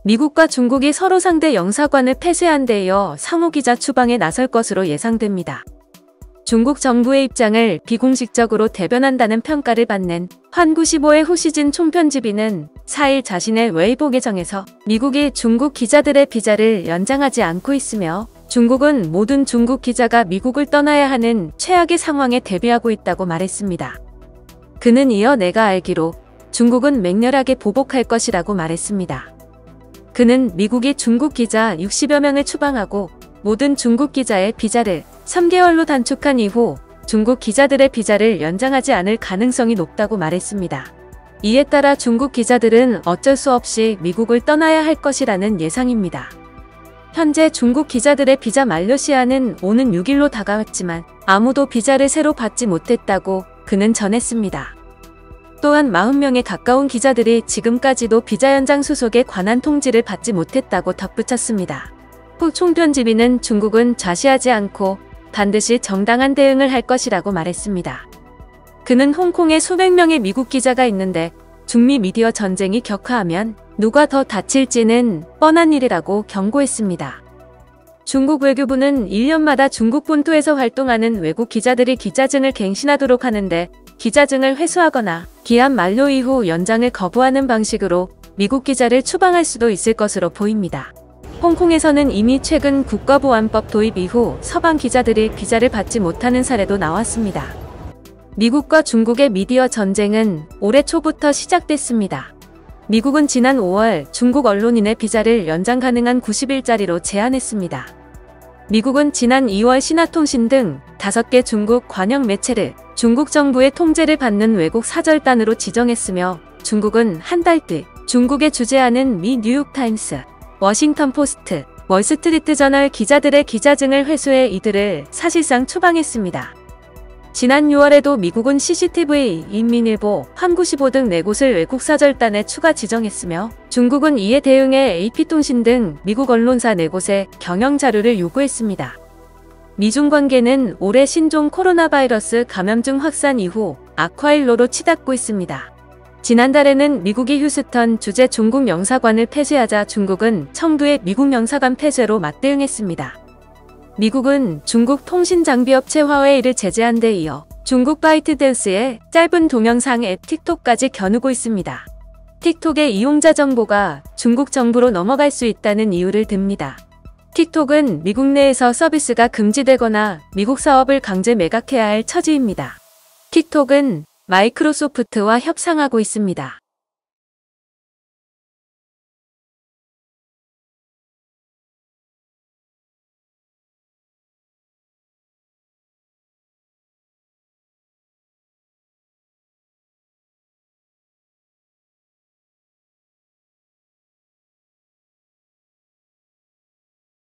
미국과 중국이 서로 상대 영사관을 폐쇄한 데 이어 상호기자 추방에 나설 것으로 예상됩니다. 중국 정부의 입장을 비공식적으로 대변한다는 평가를 받는 환95의 후시진 총편집인은 4일 자신의 웨이보 계정에서 미국이 중국 기자들의 비자를 연장하지 않고 있으며 중국은 모든 중국 기자가 미국을 떠나야 하는 최악의 상황에 대비하고 있다고 말했습니다. 그는 이어 내가 알기로 중국은 맹렬하게 보복할 것이라고 말했습니다. 그는 미국이 중국 기자 60여 명을 추방하고 모든 중국 기자의 비자를 3개월로 단축한 이후 중국 기자들의 비자를 연장하지 않을 가능성이 높다고 말했습니다. 이에 따라 중국 기자들은 어쩔 수 없이 미국을 떠나야 할 것이라는 예상입니다. 현재 중국 기자들의 비자 만료 시한은 오는 6일로 다가왔지만 아무도 비자를 새로 받지 못했다고 그는 전했습니다. 또한 40명에 가까운 기자들이 지금까지도 비자 연장 수속에 관한 통지를 받지 못했다고 덧붙였습니다. 후 총편집인은 중국은 좌시하지 않고 반드시 정당한 대응을 할 것이라고 말했습니다. 그는 홍콩에 수백 명의 미국 기자가 있는데 중미 미디어 전쟁이 격화하면 누가 더 다칠지는 뻔한 일이라고 경고했습니다. 중국 외교부는 1년마다 중국 본토에서 활동하는 외국 기자들이 기자증을 갱신하도록 하는데 기자증을 회수하거나 기한 만료 이후 연장을 거부하는 방식으로 미국 기자를 추방할 수도 있을 것으로 보입니다. 홍콩에서는 이미 최근 국가보안법 도입 이후 서방 기자들이 비자를 받지 못하는 사례도 나왔습니다. 미국과 중국의 미디어 전쟁은 올해 초부터 시작됐습니다. 미국은 지난 5월 중국 언론인의 비자를 연장 가능한 90일짜리로 제한했습니다. 미국은 지난 2월 신화통신 등 5개 중국 관영 매체를 중국 정부의 통제를 받는 외국 사절단으로 지정했으며 중국은 한 달 뒤 중국에 주재하는 미 뉴욕타임스, 워싱턴 포스트, 월스트리트 저널 기자들의 기자증을 회수해 이들을 사실상 추방했습니다. 지난 6월에도 미국은 CCTV, 인민일보, 환95 등 4곳을 외국 사절단에 추가 지정했으며 중국은 이에 대응해 AP통신 등 미국 언론사 4곳에 경영 자료를 요구했습니다. 미중 관계는 올해 신종 코로나 바이러스 감염증 확산 이후 악화일로로 치닫고 있습니다. 지난달에는 미국이 휴스턴 주재 중국 영사관을 폐쇄하자 중국은 청두의 미국 영사관 폐쇄로 맞대응했습니다. 미국은 중국 통신장비업체 화웨이를 제재한 데 이어 중국 바이트댄스의 짧은 동영상 앱 틱톡까지 겨누고 있습니다. 틱톡의 이용자 정보가 중국 정부로 넘어갈 수 있다는 이유를 듭니다. 틱톡은 미국 내에서 서비스가 금지되거나 미국 사업을 강제 매각해야 할 처지입니다. 틱톡은 마이크로소프트와 협상하고 있습니다.